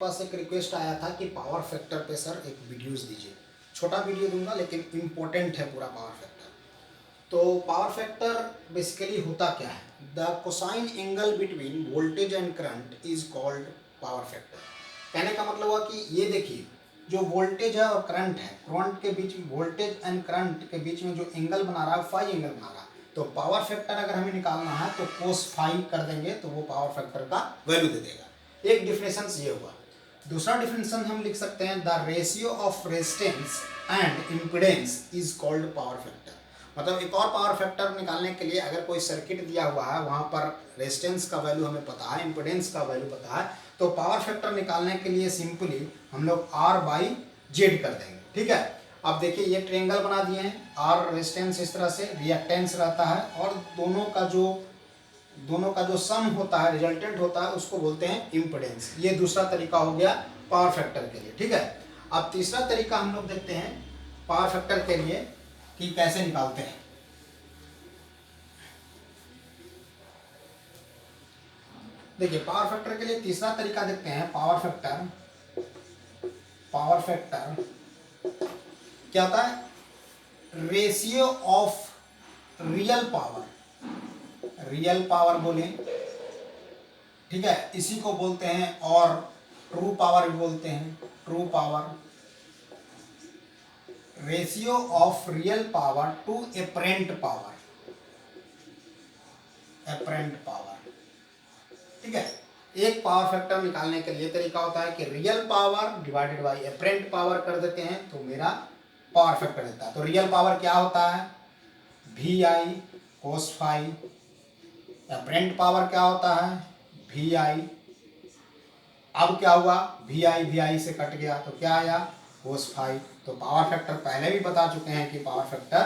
पास एक रिक्वेस्ट आया था कि पावर फैक्टर पे सर एक वीडियोस दीजिए। छोटा वीडियो दूंगा लेकिन इम्पोर्टेंट है पूरा पावर फैक्टर। तो पावर फैक्टर बेसिकली होता क्या है? The cosine angle between voltage and current is called power factor. कहने का मतलब हुआ कि ये देखिए, जो वोल्टेज है और करंट है, करंट के बीच में, वोल्टेज एंड करंट के बीच में जो एंगल बना रहा है, फाई एंगल बना रहा है। तो पावर फैक्टर अगर हमें निकालना है तो कोस फाई कर देंगे तो वो पावर फैक्टर का वैल्यू दे देगा। एक डिफरेंस ये हुआ। दूसरा डिफरेंशन हम लिख सकते हैं, the ratio of resistance and impedance is called power factor. मतलब एक और पावर फैक्टर निकालने के लिए अगर कोई सर्किट दिया हुआ है, वहां पर रेजिस्टेंस का वैल्यू हमें पता है, इम्पीडेंस का वैल्यू पता है, तो पावर फैक्टर निकालने के लिए सिंपली हम लोग R बाई जेड कर देंगे। ठीक है, अब देखिए ये ट्रायंगल बना दिए हैं, R रेजिस्टेंस इस तरह से, रिएक्टेंस रहता है, और दोनों का जो सम होता है, रिजल्टेंट होता है, उसको बोलते हैं इम्पीडेंस। ये दूसरा तरीका हो गया पावर फैक्टर के लिए। ठीक है, अब तीसरा तरीका हम लोग देखते हैं पावर फैक्टर के लिए कि कैसे निकालते हैं। देखिए पावर फैक्टर के लिए तीसरा तरीका देखते हैं। पावर फैक्टर क्या होता है? रेशियो ऑफ रियल पावर बोले, ठीक है, इसी को बोलते हैं, और ट्रू पावर भी बोलते हैं। True power, ratio of real power to apparent power. ठीक है, एक पावर फैक्टर निकालने के लिए तरीका होता है कि real power divided by apparent power कर देते हैं तो मेरा पावर फैक्टर देता है। तो रियल पावर क्या होता है? V I cos phi. Apparent power क्या होता है? V I. अब क्या हुआ? वी आई से कट गया तो क्या आया? Cos phi. तो पावर फैक्टर पहले भी बता चुके हैं कि पावर फैक्टर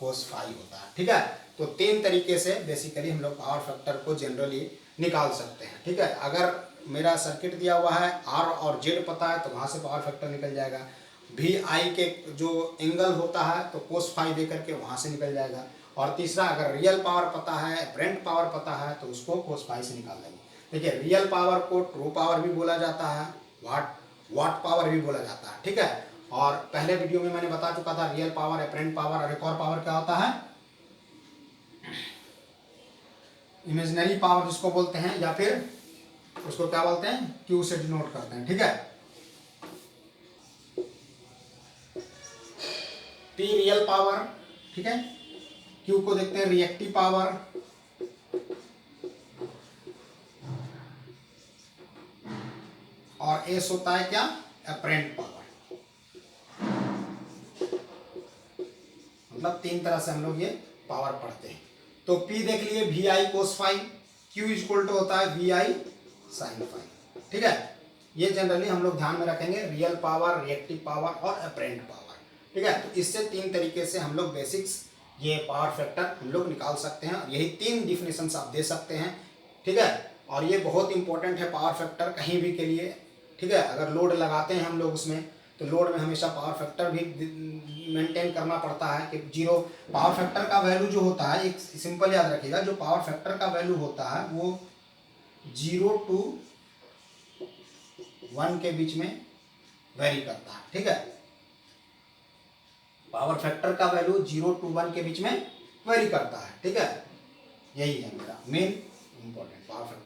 कोस फाई होता है। ठीक है, तो तीन तरीके से बेसिकली हम लोग पावर फैक्टर को जनरली निकाल सकते हैं। ठीक है, अगर मेरा सर्किट दिया हुआ है, R और Z पता है, तो वहाँ से पावर फैक्टर निकल जाएगा। वी आई के जो एंगल होता है तो कोस फाई दे करके वहाँ से निकल जाएगा। और तीसरा, अगर रियल पावर पता है, एपरेंट पावर पता है, तो उसको कोस फाई से निकाल देंगे। देखिए, रियल पावर को ट्रू पावर भी बोला जाता है, वाट पावर भी बोला जाता है। ठीक है, और पहले वीडियो में मैंने बता चुका था रियल पावर, एपरेंट पावर, और एक और पावर क्या होता है? इमेजिनरी पावर जिसको बोलते हैं, या फिर उसको क्या बोलते हैं? क्यू से डिनोट करते हैं। ठीक है, पी रियल पावर, ठीक है, क्यू को देखते हैं रिएक्टिव पावर, और एस होता है क्या? Apparent power. मतलब तीन तरह से हम लोग ये पावर पढ़ते हैं। तो P देख लिए, V I cos phi, Q equal to होता है वी आई साइन फाई। ठीक है, ये जनरली हम लोग ध्यान में रखेंगे, रियल पावर, रिएक्टिव पावर और एपरेंट पावर। ठीक है, तो इससे तीन तरीके से हम लोग बेसिक्स ये पावर फैक्टर हम लोग निकाल सकते हैं। यही तीन डिफिनेशन आप दे सकते हैं। ठीक है, और ये बहुत इंपॉर्टेंट है पावर फैक्टर कहीं भी के लिए। ठीक है, अगर लोड लगाते हैं हम लोग उसमें, तो लोड में हमेशा पावर फैक्टर भी मेंटेन करना पड़ता है कि जीरो। पावर फैक्टर का वैल्यू जो होता है, एक सिंपल याद रखिएगा, जो पावर फैक्टर का वैल्यू होता है वो 0 to 1 के बीच में वेरी करता है। ठीक है, पावर फैक्टर का वैल्यू 0 to 1 के बीच में वेरी करता है। ठीक है, यही है मेरा मेन इंपॉर्टेंट पावर फैक्टर।